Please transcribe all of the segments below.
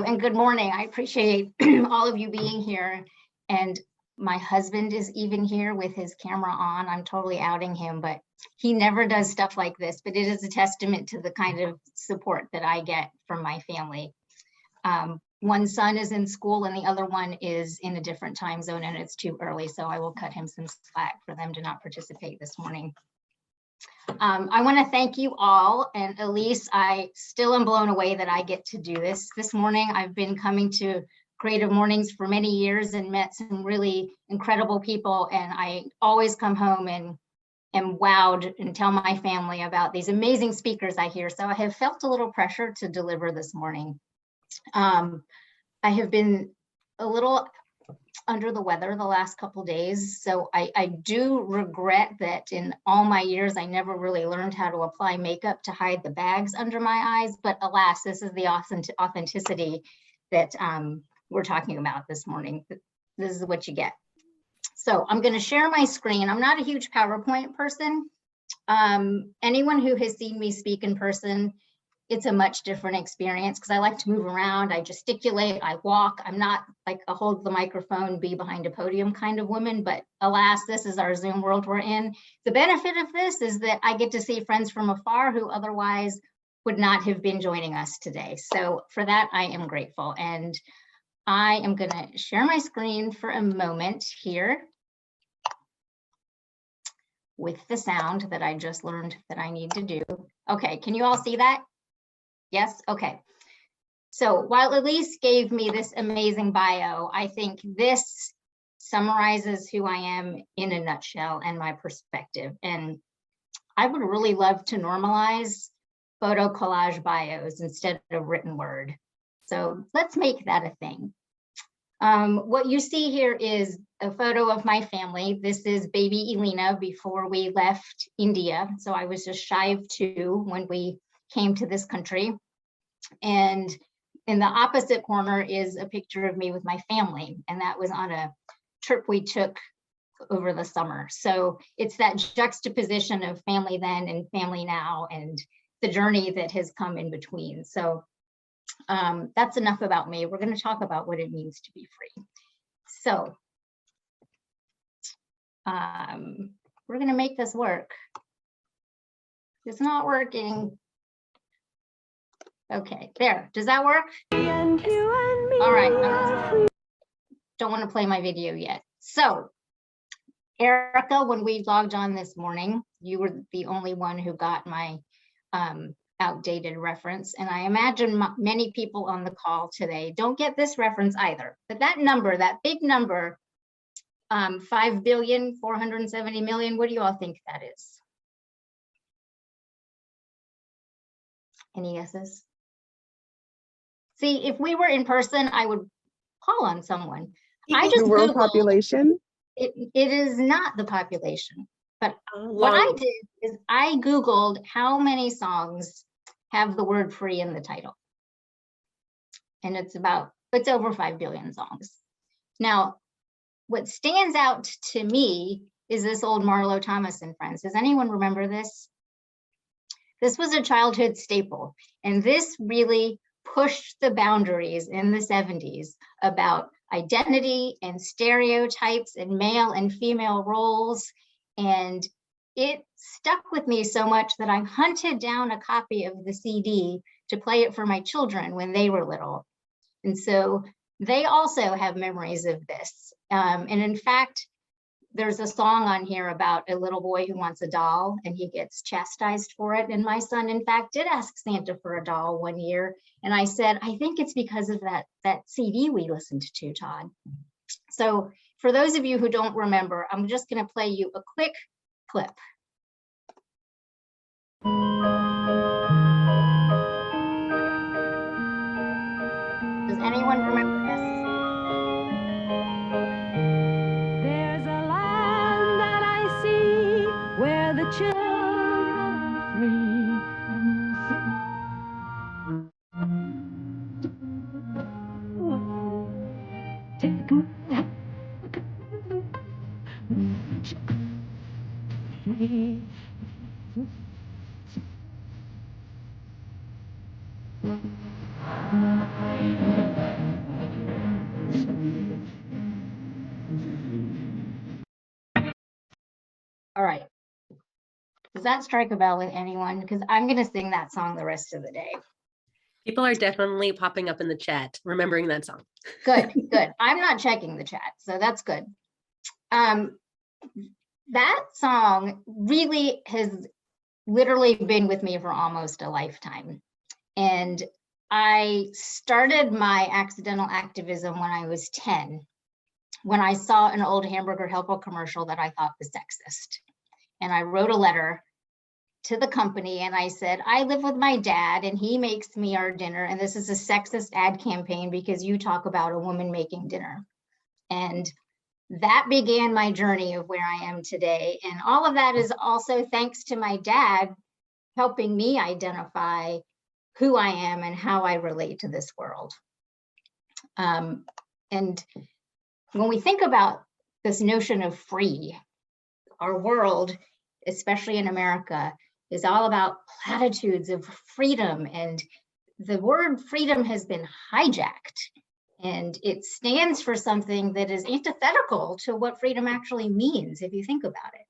you, and good morning. I appreciate all of you being here. And my husband is even here with his camera on. I'm totally outing him, but he never does stuff like this, but it is a testament to the kind of support that I get from my family. One son is in school and the other one is in a different time zone, and it's too early, so I will cut him some slack for them to not participate this morning. I want to thank you all, and Elise, I still am blown away that I get to do this morning. I've been coming to Creative Mornings for many years and met some really incredible people, and I always come home and am wowed and tell my family about these amazing speakers I hear. So I have felt a little pressure to deliver this morning. I have been a little under the weather the last couple days, so I do regret that in all my years I never really learned how to apply makeup to hide the bags under my eyes, but alas, this is the authenticity that we're talking about this morning. This is what you get. So I'm going to share my screen. I'm not a huge PowerPoint person. Anyone who has seen me speak in person, it's a much different experience because I like to move around, I gesticulate, I walk. I'm not like a hold the microphone, be behind a podium kind of woman, but alas, this is our Zoom world we're in. The benefit of this is that I get to see friends from afar who otherwise would not have been joining us today. So for that, I am grateful. And I am going to share my screen for a moment here with the sound that I just learned that I need to do. Okay, can you all see that? Yes, okay. So while Elise gave me this amazing bio, I think this summarizes who I am in a nutshell and my perspective. And I would really love to normalize photo collage bios instead of written word. So let's make that a thing. What you see here is a photo of my family. This is baby Ilina before we left India. So I was just shy of 2 when we came to this country. And in the opposite corner is a picture of me with my family. And that was on a trip we took over the summer. So it's that juxtaposition of family then and family now and the journey that has come in between. So that's enough about me. We're going to talk about what it means to be free. So we're going to make this work. It's not working. Okay, there. Does that work? And you and me. All right. Don't want to play my video yet. So Erica, when we logged on this morning, you were the only one who got my outdated reference. And I imagine many people on the call today don't get this reference either. But that number, that big number, 5,470,000,000, what do you all think that is? Any guesses? See, if we were in person, I would call on someone. I just the world Googled, population? It is not the population. But what I did is I Googled how many songs have the word free in the title. And it's over 5 billion songs. Now, what stands out to me is this old Marlo Thomas and Friends. Does anyone remember this? This was a childhood staple. And this really pushed the boundaries in the 70s about identity and stereotypes and male and female roles. And it stuck with me so much that I hunted down a copy of the CD to play it for my children when they were little. And so they also have memories of this. And in fact, there's a song on here about a little boy who wants a doll and he gets chastised for it. And my son, in fact, did ask Santa for a doll one year. And I said, I think it's because of that CD we listened to, Todd. So for those of you who don't remember, I'm just going to play you a quick clip. Does anyone remember this? There's a land that I see where the children are free. Does that strike a bell with anyone? Because I'm going to sing that song the rest of the day. People are definitely popping up in the chat, remembering that song. Good, good. I'm not checking the chat, so that's good. That song really has literally been with me for almost a lifetime. And I started my accidental activism when I was 10, when I saw an old Hamburger Helper commercial that I thought was sexist. And I wrote a letter to the company and I said, I live with my dad and he makes me our dinner. And this is a sexist ad campaign because you talk about a woman making dinner. And that began my journey of where I am today. And all of that is also thanks to my dad helping me identify who I am and how I relate to this world. And when we think about this notion of free, our world, especially in America, is all about platitudes of freedom. And the word freedom has been hijacked. And it stands for something that is antithetical to what freedom actually means, if you think about it.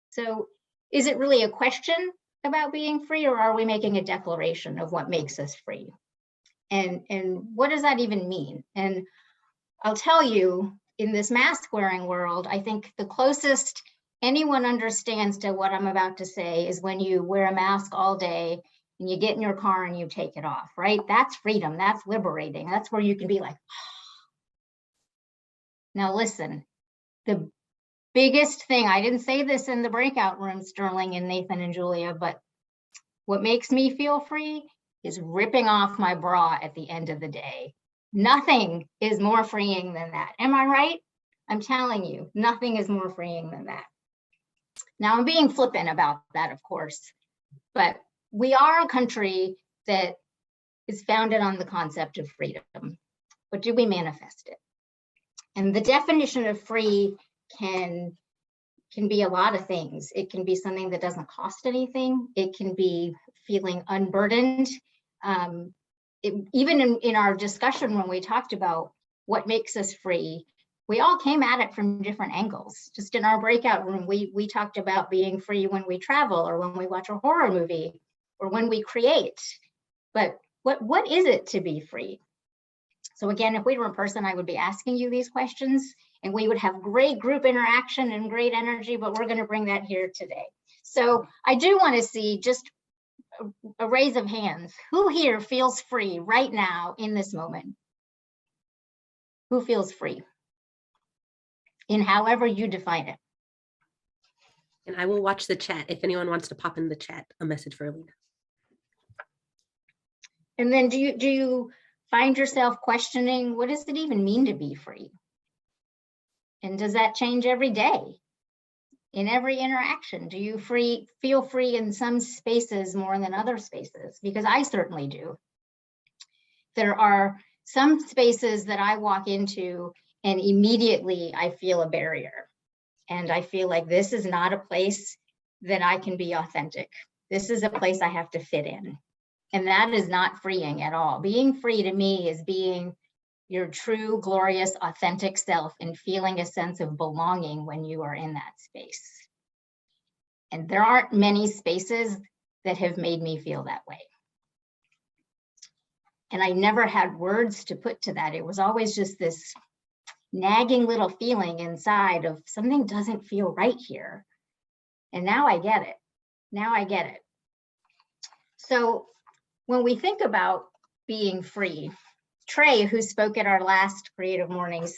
So is it really a question about being free, or are we making a declaration of what makes us free? And what does that even mean? And I'll tell you, in this mask wearing world, I think the closest anyone understands to what I'm about to say is when you wear a mask all day and you get in your car and you take it off, right? That's freedom, that's liberating. That's where you can be like, now listen, the biggest thing, I didn't say this in the breakout room, Sterling and Nathan and Julia, but what makes me feel free is ripping off my bra at the end of the day. Nothing is more freeing than that. Am I right? I'm telling you, nothing is more freeing than that. Now, I'm being flippant about that, of course, but we are a country that is founded on the concept of freedom, but do we manifest it? And the definition of free can be a lot of things. It can be something that doesn't cost anything. It can be feeling unburdened. Even in our discussion when we talked about what makes us free, we all came at it from different angles. Just in our breakout room, we talked about being free when we travel or when we watch a horror movie or when we create. But what is it to be free? So again, if we were in person, I would be asking you these questions and we would have great group interaction and great energy, but we're going to bring that here today. So I do want to see just a raise of hands. Who here feels free right now in this moment? Who feels free? In however you define it. And I will watch the chat if anyone wants to pop in the chat a message for Ilina. And then do you find yourself questioning, what does it even mean to be free? And does that change every day? In every interaction, do you feel free in some spaces more than other spaces? Because I certainly do. There are some spaces that I walk into and immediately I feel a barrier. And I feel like this is not a place that I can be authentic. This is a place I have to fit in. And that is not freeing at all. Being free to me is being your true, glorious, authentic self and feeling a sense of belonging when you are in that space. And there aren't many spaces that have made me feel that way. And I never had words to put to that. It was always just this nagging little feeling inside of something doesn't feel right here. And now I get it. Now I get it. So when we think about being free, Trey, who spoke at our last Creative Mornings,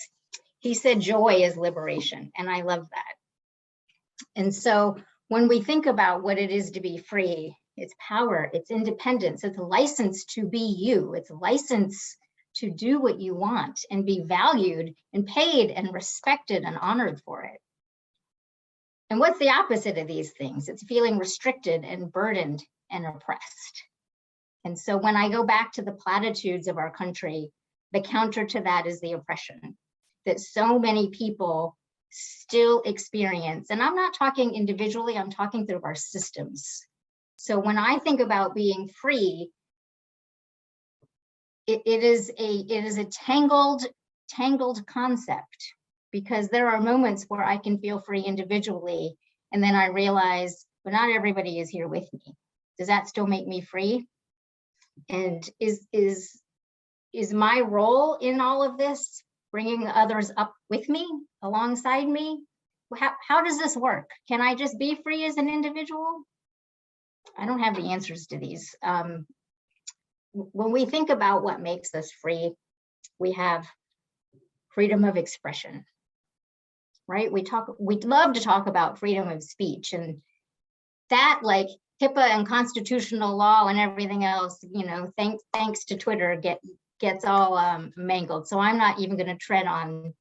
he said joy is liberation, and I love that. And so when we think about what it is to be free, it's power, it's independence, it's a license to be you, it's a license to do what you want and be valued and paid and respected and honored for it. And what's the opposite of these things? It's feeling restricted and burdened and oppressed. And so when I go back to the platitudes of our country, the counter to that is the oppression that so many people still experience. And I'm not talking individually, I'm talking through our systems. So when I think about being free, it is a tangled concept, because there are moments where I can feel free individually, and then I realize, but not everybody is here with me. Does that still make me free? And is my role in all of this bringing others up with me, alongside me? How does this work? Can I just be free as an individual? I don't have the answers to these. When we think about what makes us free, we have freedom of expression, right? We love to talk about freedom of speech, and that, like HIPAA and constitutional law and everything else, you know, thanks to Twitter, gets all mangled. So I'm not even going to tread on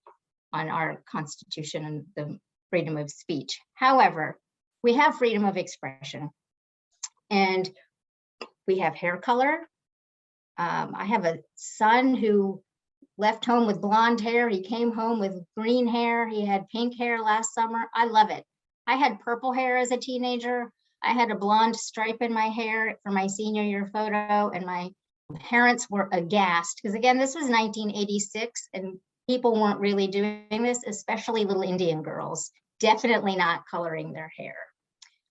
our Constitution and the freedom of speech. However, we have freedom of expression, and we have hair color. I have a son who left home with blonde hair. He came home with green hair. He had pink hair last summer. I love it. I had purple hair as a teenager. I had a blonde stripe in my hair for my senior year photo, and my parents were aghast because, again, this was 1986 and people weren't really doing this, especially little Indian girls, definitely not coloring their hair.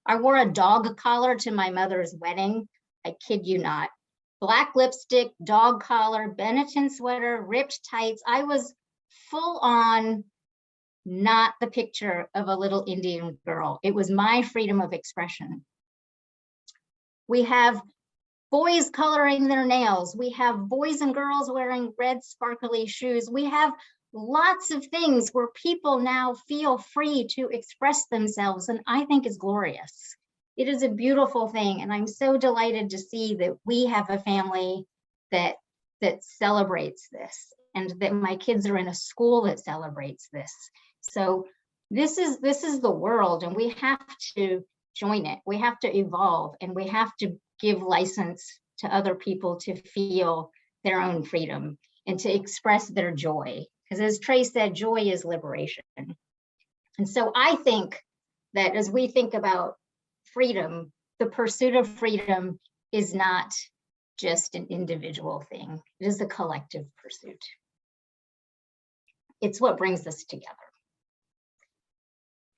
I wore a dog collar to my mother's wedding. I kid you not. Black lipstick, dog collar, Benetton sweater, ripped tights. I was full on not the picture of a little Indian girl. It was my freedom of expression. We have boys coloring their nails. We have boys and girls wearing red sparkly shoes. We have lots of things where people now feel free to express themselves, and I think is glorious. It is a beautiful thing, and I'm so delighted to see that we have a family that celebrates this, and that my kids are in a school that celebrates this. So this is the world, and we have to join it. We have to evolve, and we have to give license to other people to feel their own freedom and to express their joy. Because as Trey said, joy is liberation. And so I think that as we think about freedom, the pursuit of freedom is not just an individual thing. It is a collective pursuit. It's what brings us together.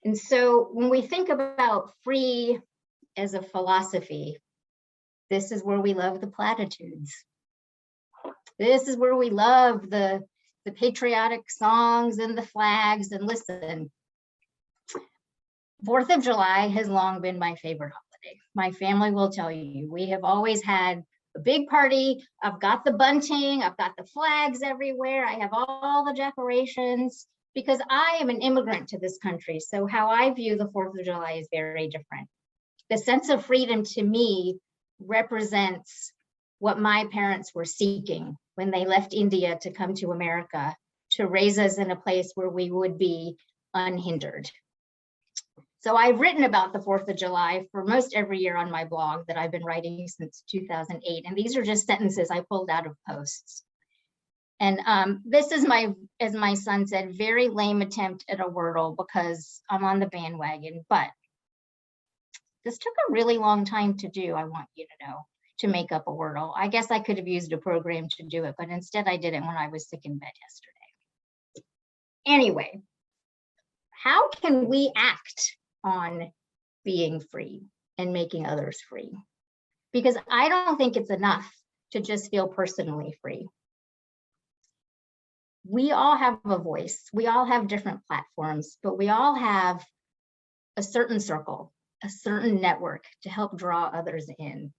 And so when we think about free as a philosophy, this is where we love the platitudes. This is where we love the patriotic songs and the flags. And listen, 4th of July has long been my favorite holiday. My family will tell you, we have always had a big party. I've got the bunting, I've got the flags everywhere. I have all the decorations because I am an immigrant to this country. So how I view the 4th of July is very different. The sense of freedom to me represents what my parents were seeking when they left India to come to America to raise us in a place where we would be unhindered. So I've written about the 4th of July for most every year on my blog that I've been writing since 2008. And these are just sentences I pulled out of posts. And this is as my son said, very lame attempt at a Wordle because I'm on the bandwagon, but this took a really long time to do, I want you to know, to make up a Wordle. I guess I could have used a program to do it, but instead I did it when I was sick in bed yesterday. Anyway, how can we act on being free and making others free? Because I don't think it's enough to just feel personally free. We all have a voice. We all have different platforms, but we all have a certain circle, a certain network to help draw others in.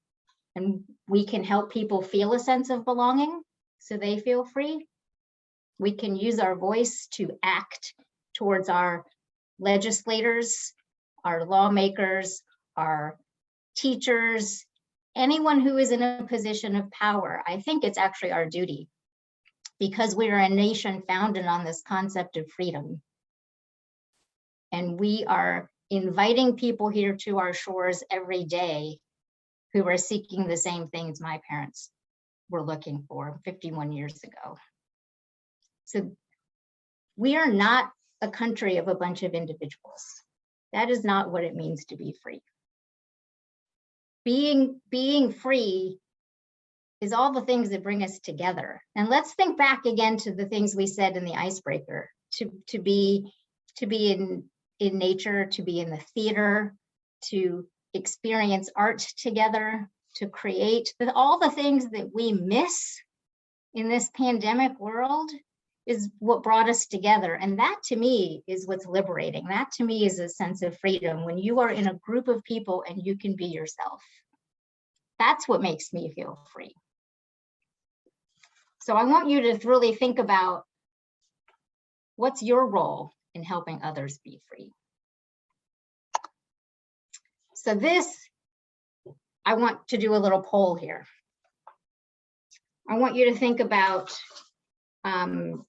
And we can help people feel a sense of belonging so they feel free. We can use our voice to act towards our legislators, our lawmakers, our teachers, anyone who is in a position of power. I think it's actually our duty because we are a nation founded on this concept of freedom. And we are inviting people here to our shores every day who are seeking the same things my parents were looking for 51 years ago. So we are not a country of a bunch of individuals. That is not what it means to be free. Being free is all the things that bring us together. And let's think back again to the things we said in the icebreaker, to be in nature, to be in the theater, to experience art together, to create all the things that we miss in this pandemic world is what brought us together. And that to me is what's liberating. That to me is a sense of freedom when you are in a group of people and you can be yourself. That's what makes me feel free. So I want you to really think about what's your role in helping others be free. So I want to do a little poll here. I want you to think about toddler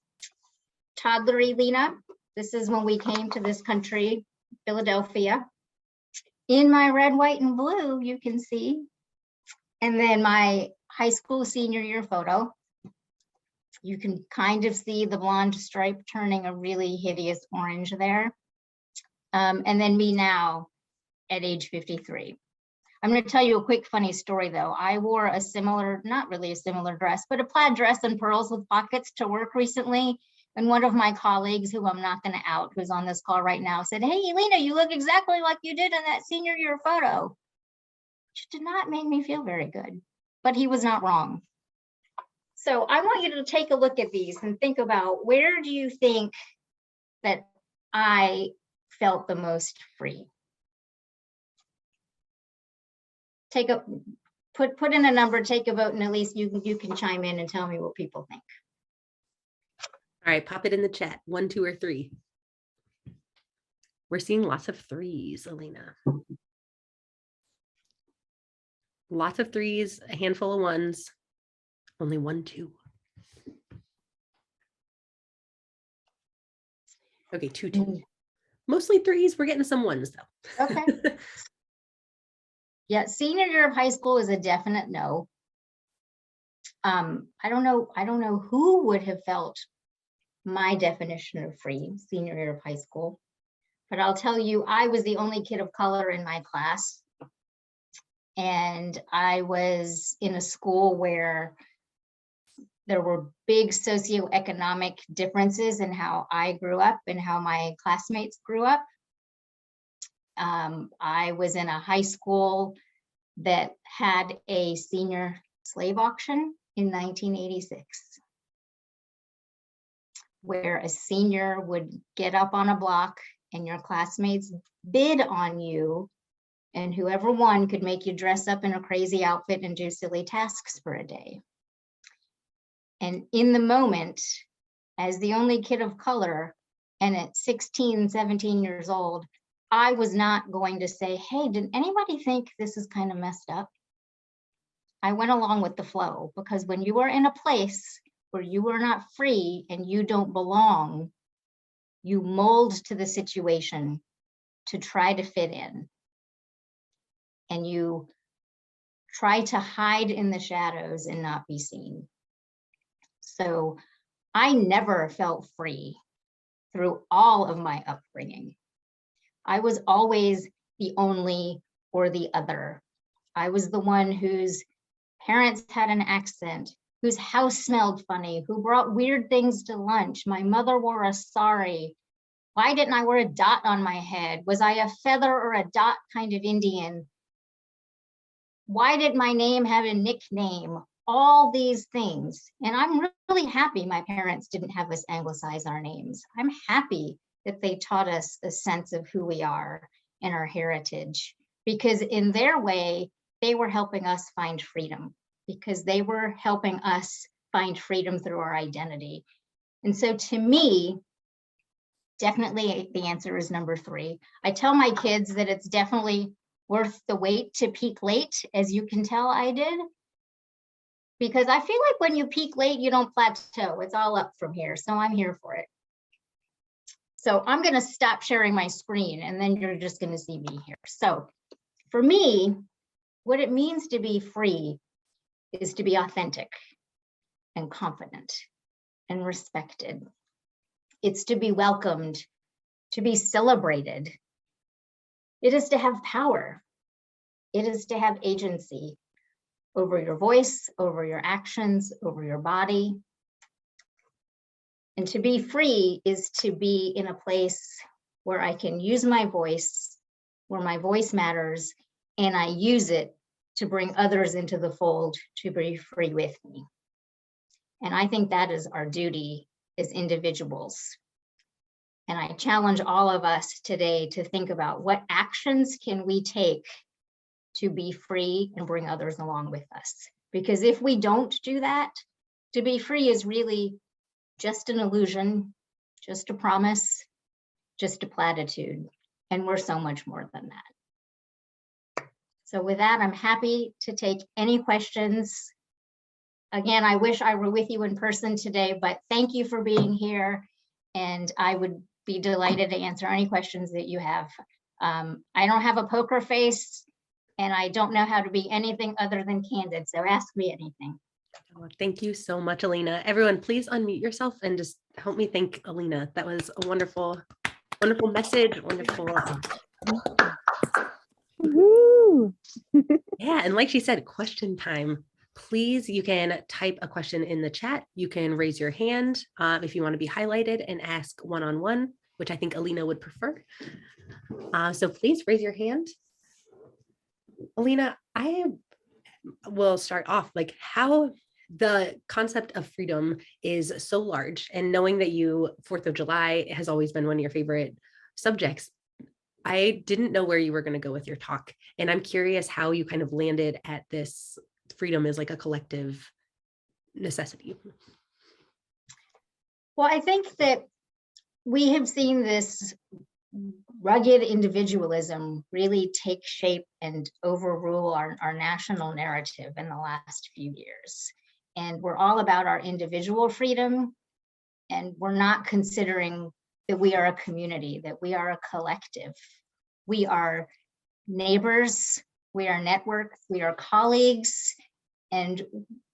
Ilina. This is when we came to this country, Philadelphia. In my red, white, and blue, you can see. And then my high school senior year photo. You can kind of see the blonde stripe turning a really hideous orange there. And then me now at age 53. I'm going to tell you a quick funny story though. I wore a similar, not really a similar dress, but a plaid dress and pearls with pockets to work recently. And one of my colleagues, who I'm not going to out, who's on this call right now, said, "Hey, Ilina, you look exactly like you did in that senior year photo," which did not make me feel very good, but he was not wrong. So I want you to take a look at these and think about, where do you think that I felt the most free? Put in a number, take a vote, and at least you can chime in and tell me what people think. All right, pop it in the chat. 1, 2, or 3. We're seeing lots of 3s, Ilina. Lots of 3s, a handful of 1s, only 1, 2. Okay, 2, 2. Mostly 3s. We're getting some 1s though. Okay. Yeah, senior year of high school is a definite no. I don't know who would have felt my definition of free senior year of high school, but I'll tell you, I was the only kid of color in my class. And I was in a school where there were big socioeconomic differences in how I grew up and how my classmates grew up. I was in a high school that had a senior slave auction in 1986, where a senior would get up on a block and your classmates bid on you, and whoever won could make you dress up in a crazy outfit and do silly tasks for a day. And in the moment, as the only kid of color, and at 16, 17 years old, I was not going to say, "Hey, did anybody think this is kind of messed up?" I went along with the flow, because when you are in a place where you are not free and you don't belong, you mold to the situation to try to fit in. And you try to hide in the shadows and not be seen. So I never felt free through all of my upbringing. I was always the only or the other. I was the one whose parents had an accent, whose house smelled funny, who brought weird things to lunch. My mother wore a sari. Why didn't I wear a dot on my head? Was I a feather or a dot kind of Indian? Why did my name have a nickname? All these things. And I'm really happy my parents didn't have us anglicize our names. I'm happy that they taught us a sense of who we are and our heritage, because in their way, they were helping us find freedom, because they were helping us find freedom through our identity. And so to me, definitely the answer is number 3. I tell my kids that it's definitely worth the wait to peak late, as you can tell I did, because I feel like when you peak late, you don't plateau. It's all up from here. So I'm here for it. So I'm going to stop sharing my screen, and then you're just going to see me here. So for me, what it means to be free is to be authentic and confident and respected. It's to be welcomed, to be celebrated. It is to have power. It is to have agency over your voice, over your actions, over your body. And to be free is to be in a place where I can use my voice, where my voice matters, and I use it to bring others into the fold to be free with me. And I think that is our duty as individuals. And I challenge all of us today to think about what actions can we take to be free and bring others along with us. Because if we don't do that, to be free is really just an illusion, just a promise, just a platitude. And we're so much more than that. So with that, I'm happy to take any questions. Again, I wish I were with you in person today, but thank you for being here. And I would be delighted to answer any questions that you have. I don't have a poker face, and I don't know how to be anything other than candid. So ask me anything. Oh, thank you so much, Ilina. Everyone, please unmute yourself and just help me thank Ilina. That was a wonderful, wonderful message. Wonderful. Woo! Yeah, and like she said, question time. Please, you can type a question in the chat. You can raise your hand if you want to be highlighted and ask one-on-one, which I think Ilina would prefer. So please raise your hand. Ilina, I will start off like how the concept of freedom is so large, and knowing that you 4th of July has always been one of your favorite subjects. I didn't know where you were going to go with your talk, and I'm curious how you kind of landed at this freedom is like a collective necessity. Well, I think that we have seen this rugged individualism really take shape and overrule our national narrative in the last few years. And we're all about our individual freedom, and we're not considering that we are a community, that we are a collective. We are neighbors, we are networks, we are colleagues, and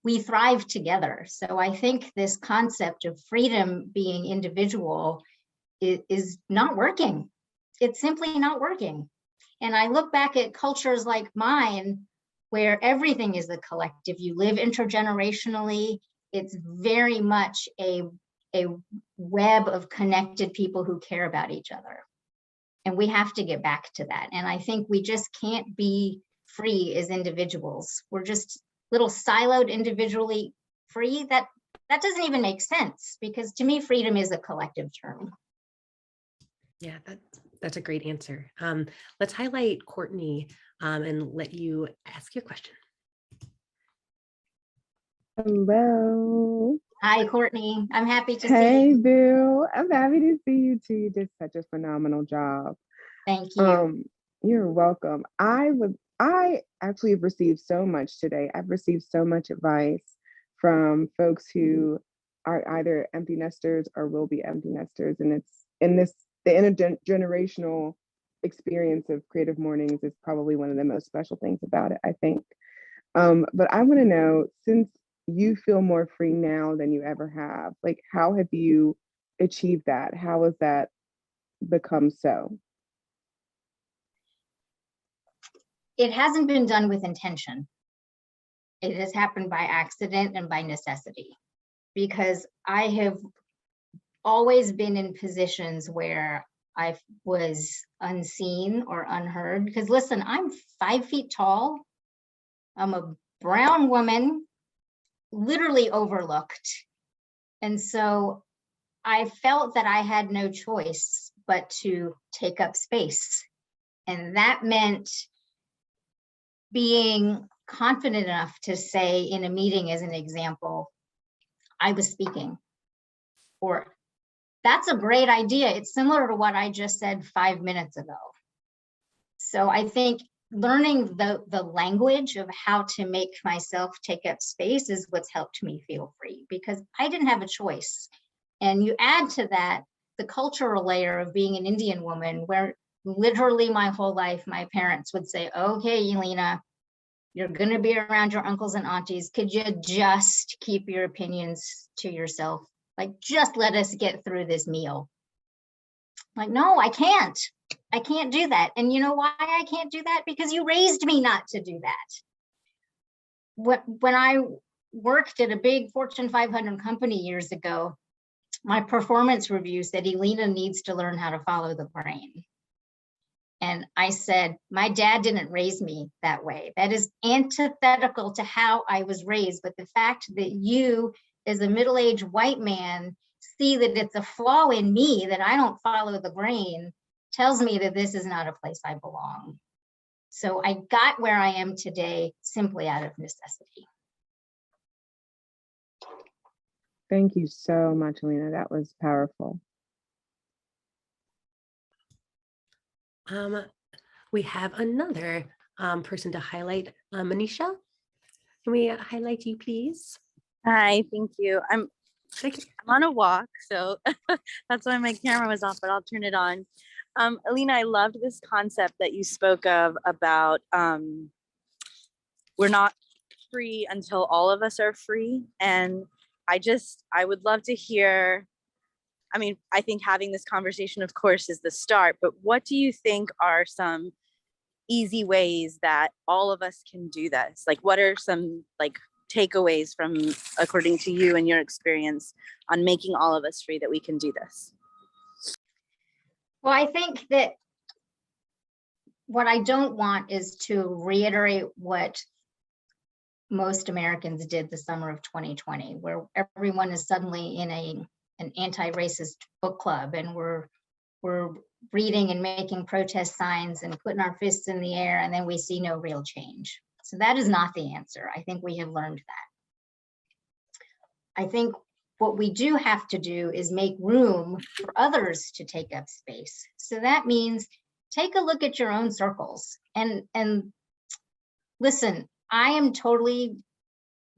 we thrive together. So I think this concept of freedom being individual is not working. It's simply not working. And I look back at cultures like mine, where everything is a collective. You live intergenerationally. It's very much a web of connected people who care about each other. And we have to get back to that. And I think we just can't be free as individuals. We're just little siloed, individually free. That doesn't even make sense, because to me, freedom is a collective term. Yeah, that's a great answer. Let's highlight Courtney and let you ask your question. Hello. Hi, Courtney. I'm happy to see Hey, you. Bill. I'm happy to see you too. You did such a phenomenal job. Thank you. You're welcome. I actually have received so much today. I've received so much advice from folks who are either empty nesters or will be empty nesters. And it's the intergenerational experience of Creative Mornings is probably one of the most special things about it, I think. But I want to know, since you feel more free now than you ever have, like, how have you achieved that? How has that become so? It hasn't been done with intention. It has happened by accident and by necessity, because I have always been in positions where I was unseen or unheard. Because listen, I'm 5 feet tall. I'm a brown woman, literally overlooked. And so I felt that I had no choice but to take up space. And that meant being confident enough to say in a meeting, as an example, I was speaking, or that's a great idea. It's similar to what I just said 5 minutes ago. So I think learning the language of how to make myself take up space is what's helped me feel free, because I didn't have a choice. And you add to that the cultural layer of being an Indian woman, where literally my whole life, my parents would say, okay, Ilina, you're going to be around your uncles and aunties. Could you just keep your opinions to yourself? Like, just let us get through this meal. Like, no, I can't do that. And you know why I can't do that? Because you raised me not to do that. When I worked at a big Fortune 500 company years ago, my performance review said, Ilina needs to learn how to follow the brain. And I said, my dad didn't raise me that way. That is antithetical to how I was raised. But the fact that you, as a middle-aged white man, see that it's a flaw in me, that I don't follow the grain, tells me that this is not a place I belong. So I got where I am today simply out of necessity. Thank you so much, Ilina. That was powerful. We have another person to highlight. Manisha, can we highlight you, please? Hi, thank you. I'm Thank you. on a walk, so that's why my camera was off, but I'll turn it on. Ilina, I loved this concept that you spoke of about we're not free until all of us are free. And I would love to hear, I mean, I think having this conversation, of course, is the start, but what do you think are some easy ways that all of us can do this? Like, what are some like takeaways from, according to you and your experience, on making all of us free, that we can do this? Well, I think that what I don't want is to reiterate what most Americans did the summer of 2020, where everyone is suddenly in an anti-racist book club, and we're reading and making protest signs and putting our fists in the air, and then we see no real change. So that is not the answer. I think we have learned that. I think what we do have to do is make room for others to take up space. So that means take a look at your own circles and listen. I am totally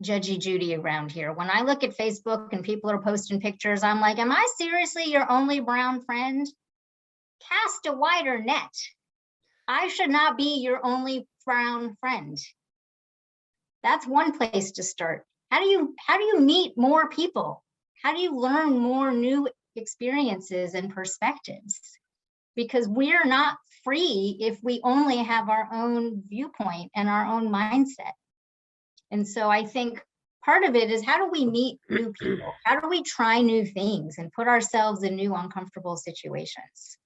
judgy Judy around here. When I look at Facebook and people are posting pictures, I'm like, am I seriously your only brown friend? Cast a wider net. I should not be your only brown friend. That's one place to start. How do you meet more people? How do you learn more new experiences and perspectives? Because we're not free if we only have our own viewpoint and our own mindset. And so I think part of it is, how do we meet new people? How do we try new things and put ourselves in new uncomfortable situations?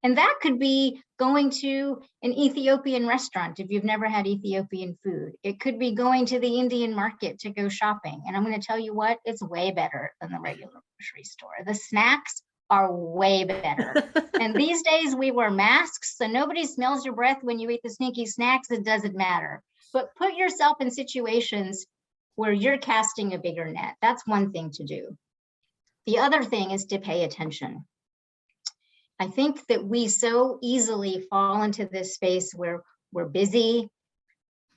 And that could be going to an Ethiopian restaurant if you've never had Ethiopian food. It could be going to the Indian market to go shopping. And I'm going to tell you what, it's way better than the regular grocery store. The snacks are way better. And these days we wear masks, so nobody smells your breath when you eat the sneaky snacks. It doesn't matter. But put yourself in situations where you're casting a bigger net. That's one thing to do. The other thing is to pay attention. I think that we so easily fall into this space where we're busy,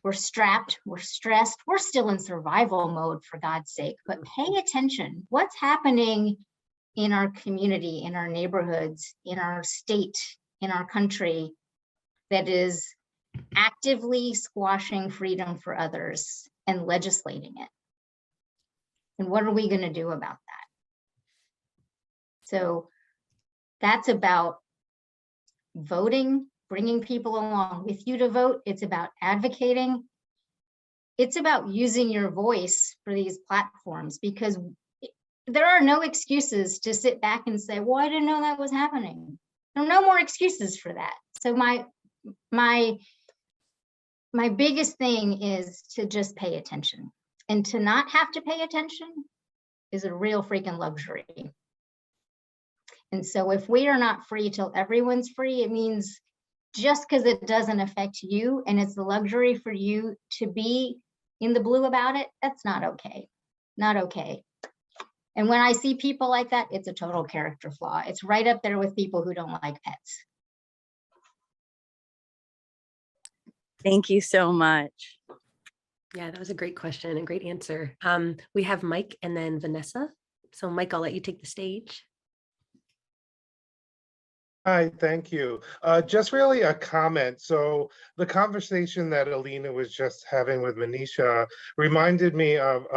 we're strapped, we're stressed, we're still in survival mode, for God's sake, but pay attention. What's happening in our community, in our neighborhoods, in our state, in our country, that is actively squashing freedom for others and legislating it? And what are we going to do about that? So that's about voting, bringing people along with you to vote. It's about advocating. It's about using your voice for these platforms, because there are no excuses to sit back and say, well, I didn't know that was happening. There are no more excuses for that. So my biggest thing is to just pay attention. And to not have to pay attention is a real freaking luxury. And so if we are not free till everyone's free, it means just because it doesn't affect you and it's the luxury for you to be in the blue about it, that's not okay. Not okay. And when I see people like that, it's a total character flaw. It's right up there with people who don't like pets. Thank you so much. Yeah, that was a great question and great answer. We have Mike and then Vanessa. So Mike, I'll let you take the stage. Hi, thank you. Just really a comment. So the conversation that Ilina was just having with Manisha reminded me of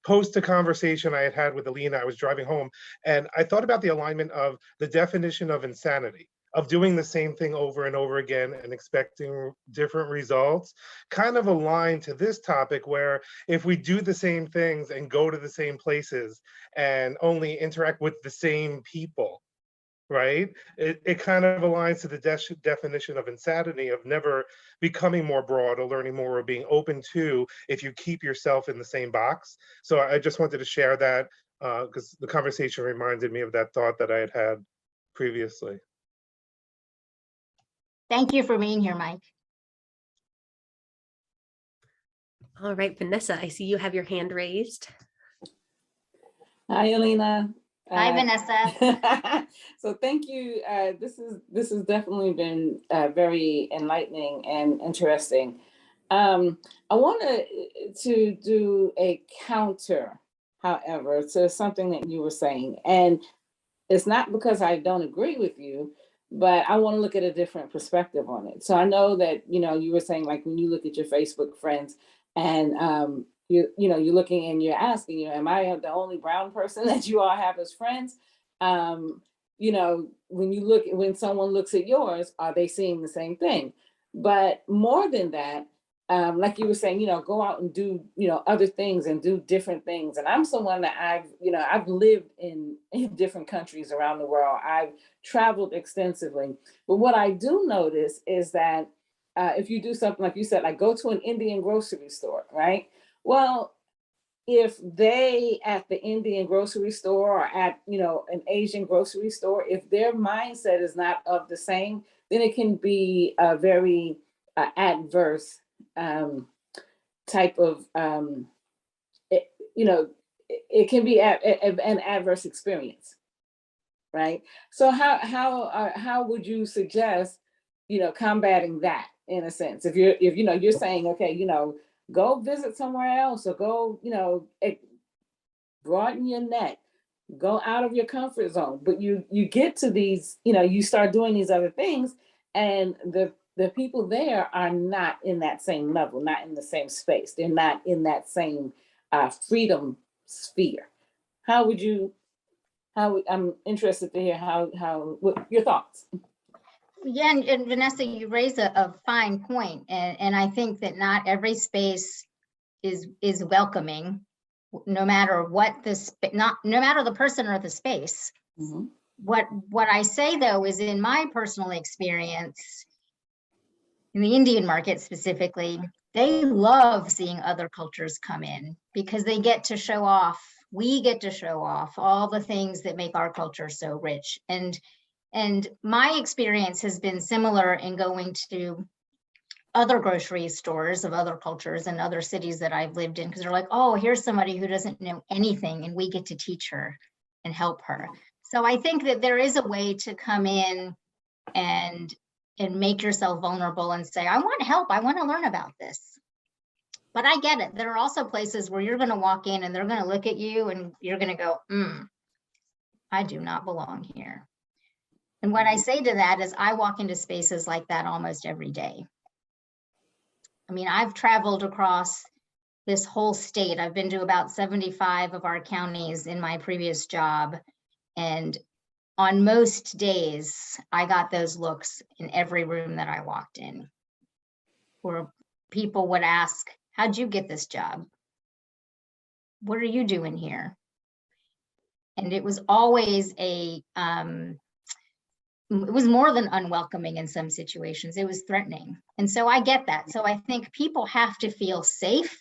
post a conversation I had with Ilina. I was driving home and I thought about the alignment of the definition of insanity, of doing the same thing over and over again and expecting different results, kind of aligned to this topic, where if we do the same things and go to the same places and only interact with the same people, right? It kind of aligns to the definition of insanity, of never becoming more broad or learning more or being open to, if you keep yourself in the same box. So I just wanted to share that because the conversation reminded me of that thought that I had had previously. Thank you for being here, Mike. All right, Vanessa, I see you have your hand raised. Hi, Ilina. Hi, Vanessa. So thank you. This has definitely been very enlightening and interesting. I want to do a counter, however, to something that you were saying, and it's not because I don't agree with you, but I want to look at a different perspective on it. So I know that, you were saying, like, when you look at your Facebook friends and you're looking and you're asking, am I the only brown person that you all have as friends? When someone looks at yours, are they seeing the same thing? But more than that, like you were saying, go out and do, other things and do different things. And I'm someone that I've lived in different countries around the world. I've traveled extensively. But what I do notice is that if you do something, like you said, like go to an Indian grocery store, right? Well, if they at the Indian grocery store or at, an Asian grocery store, if their mindset is not of the same, then it can be a very adverse type of, it can be an adverse experience, right? So how would you suggest, combating that, in a sense? If you're saying, okay, go visit somewhere else, or go, broaden your net, go out of your comfort zone. But you get to these, you start doing these other things, and the people there are not in that same level, not in the same space. They're not in that same freedom sphere. I'm interested to hear what your thoughts. Yeah, and Vanessa, you raise a fine point, and I think that not every space is welcoming, no matter what no matter the person or the space. Mm-hmm. What I say, though, is in my personal experience, in the Indian market specifically, they love seeing other cultures come in, because they get to show off, we get to show off all the things that make our culture so rich. And my experience has been similar in going to other grocery stores of other cultures and other cities that I've lived in, because they're like, oh, here's somebody who doesn't know anything, and we get to teach her and help her. So I think that there is a way to come in and make yourself vulnerable and say, I want help, I want to learn about this. But I get it. There are also places where you're going to walk in and they're going to look at you and you're going to go, I do not belong here. And what I say to that is, I walk into spaces like that almost every day. I mean, I've traveled across this whole state. I've been to about 75 of our counties in my previous job. And on most days, I got those looks in every room that I walked in, where people would ask, how'd you get this job? What are you doing here? And it was always it was more than unwelcoming in some situations. It was threatening. And so I get that. So I think people have to feel safe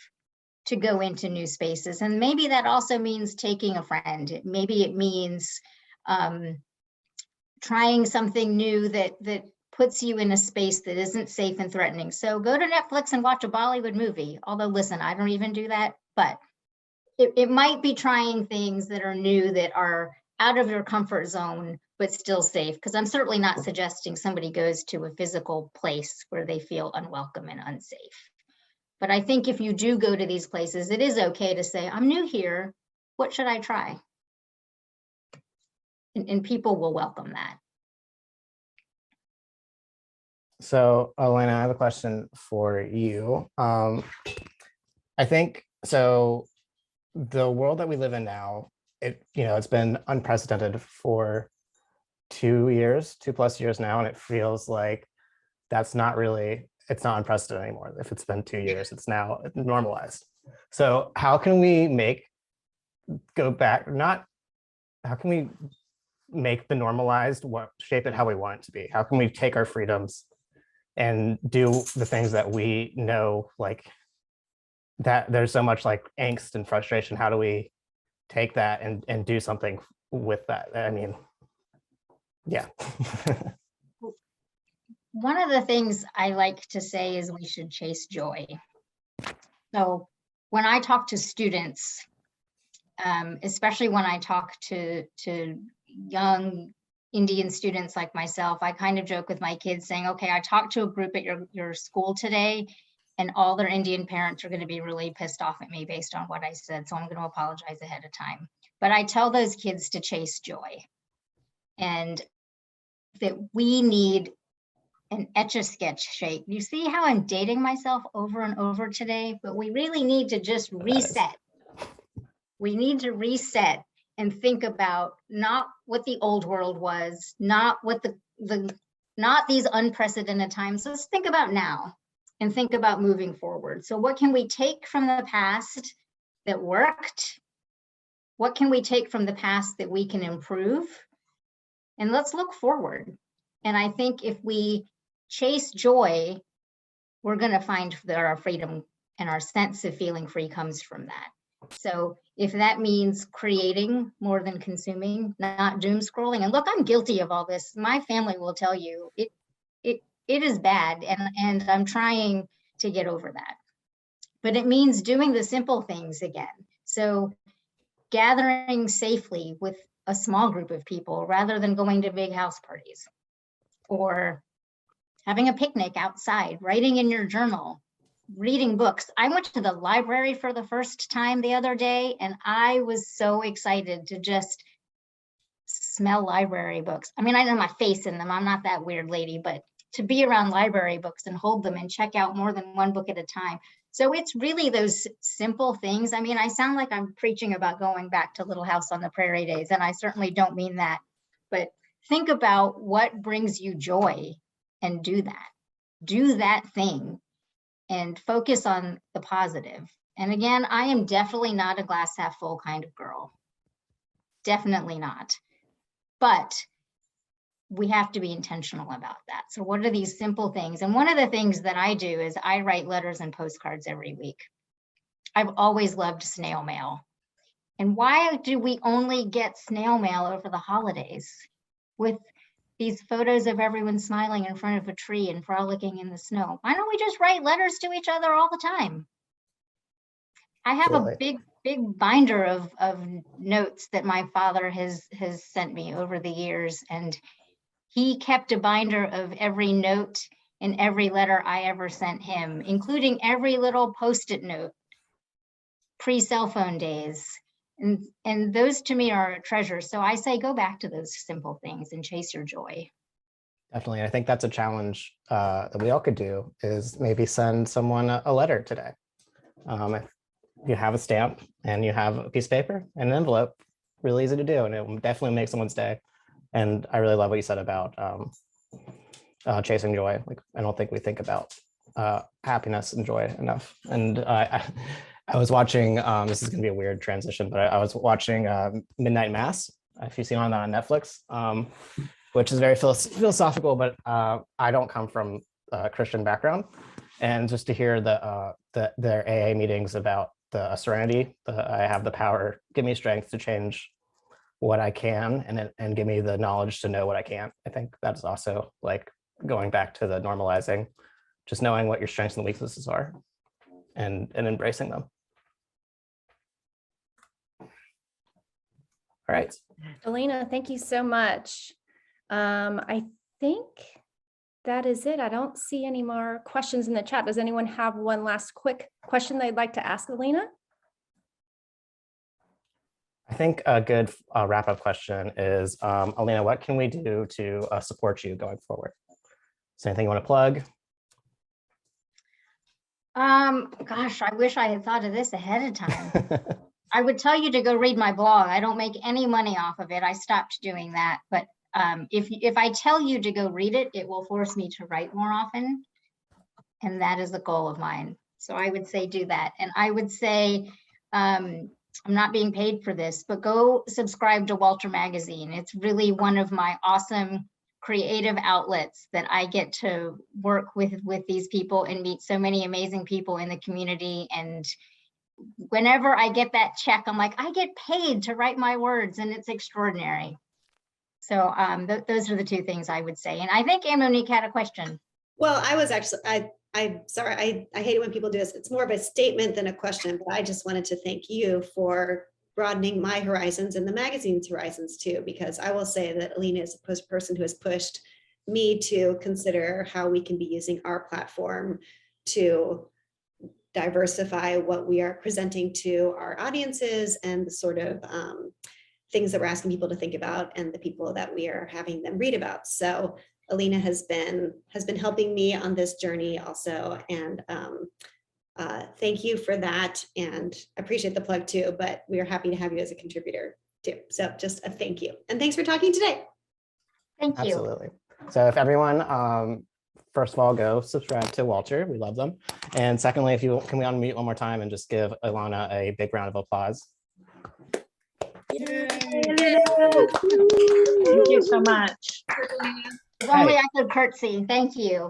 to go into new spaces. And maybe that also means taking a friend. Maybe it means trying something new that puts you in a space that isn't safe and threatening. So go to Netflix and watch a Bollywood movie. Although, listen, I don't even do that, but it might be trying things that are new, that are out of your comfort zone, but still safe. Because I'm certainly not suggesting somebody goes to a physical place where they feel unwelcome and unsafe. But I think if you do go to these places, it is okay to say, I'm new here, what should I try? And people will welcome that. So, Elena, I have a question for you. I think, so the world that we live in now, it's been unprecedented for 2+ years now, and it feels like it's not unprecedented anymore. If it's been 2 years, it's now normalized. So how can we how can we make the normalized, shape it how we want it to be? How can we take our freedoms and do the things that we know, like that there's so much like angst and frustration? How do we take that and do something with that? I mean, yeah. One of the things I like to say is we should chase joy. So when I talk to students, especially when I talk to young Indian students like myself, I kind of joke with my kids saying, okay, I talked to a group at your school today, and all their Indian parents are going to be really pissed off at me based on what I said. So I'm going to apologize ahead of time. But I tell those kids to chase joy, and that we need an Etch-a-Sketch shape. You see how I'm dating myself over and over today, but we really need to just reset. We need to reset and think about not what the old world was, not what not these unprecedented times. Let's think about now and think about moving forward. So what can we take from the past that worked? What can we take from the past that we can improve? And let's look forward. And I think if we chase joy, we're going to find that our freedom and our sense of feeling free comes from that. So if that means creating more than consuming, not doom scrolling, and look, I'm guilty of all this. My family will tell you it is bad, and I'm trying to get over that. But it means doing the simple things again. So gathering safely with a small group of people rather than going to big house parties, or having a picnic outside, writing in your journal, reading books. I went to the library for the first time the other day, and I was so excited to just smell library books. I mean, I know my face in them. I'm not that weird lady, but to be around library books and hold them and check out more than one book at a time. So it's really those simple things. I mean, I sound like I'm preaching about going back to Little House on the Prairie days, and I certainly don't mean that. But think about what brings you joy and do that. Do that thing and focus on the positive. And again, I am definitely not a glass half full kind of girl. Definitely not. But we have to be intentional about that. So what are these simple things? And one of the things that I do is I write letters and postcards every week. I've always loved snail mail. And why do we only get snail mail over the holidays with these photos of everyone smiling in front of a tree and frolicking in the snow? Why don't we just write letters to each other all the time? I have a big binder of notes that my father has sent me over the years, and he kept a binder of every note and every letter I ever sent him, including every little Post-it note, pre-cell phone days. And those to me are a treasure. So I say, go back to those simple things and chase your joy. Definitely. I think that's a challenge that we all could do, is maybe send someone a letter today. If you have a stamp and you have a piece of paper and an envelope, really easy to do. And it will definitely make someone's day. And I really love what you said about chasing joy. Like, I don't think we think about happiness and joy enough. And I was watching, this is going to be a weird transition, but I was watching Midnight Mass, if you've seen that on Netflix, which is very philosophical, but I don't come from a Christian background. And just to hear their AA meetings about the serenity, I have the power, give me strength to change what I can, and give me the knowledge to know what I can't. I think that's also like going back to the normalizing, just knowing what your strengths and weaknesses are and embracing them. All right. Ilina, thank you so much. I think that is it. I don't see any more questions in the chat. Does anyone have one last quick question they'd like to ask Ilina? I think a good wrap-up question is, Ilina, what can we do to support you going forward? Is there anything you want to plug? Gosh, I wish I had thought of this ahead of time. I would tell you to go read my blog. I don't make any money off of it. I stopped doing that. But if I tell you to go read it, it will force me to write more often. And that is the goal of mine. So I would say do that. And I would say, I'm not being paid for this, but go subscribe to Walter Magazine. It's really one of my awesome creative outlets that I get to work with these people and meet so many amazing people in the community. And whenever I get that check, I'm like, I get paid to write my words, and it's extraordinary. So those are the two things I would say. And I think Anne Monique had a question. Well, I was actually, I'm sorry, I hate it when people do this. It's more of a statement than a question, but I just wanted to thank you for broadening my horizons and the magazine's horizons too, because I will say that Ilina is a person who has pushed me to consider how we can be using our platform to diversify what we are presenting to our audiences and the sort of things that we're asking people to think about and the people that we are having them read about. So Ilina has been helping me on this journey also, and thank you for that, and I appreciate the plug too, but we are happy to have you as a contributor too. So just a thank you, and thanks for talking today. Thank you. Absolutely. So if everyone, first of all, go subscribe to Walter. We love them. And secondly, can we unmute one more time and just give Ilana a big round of applause? Thank you so much. If only I could curtsy. Thank you.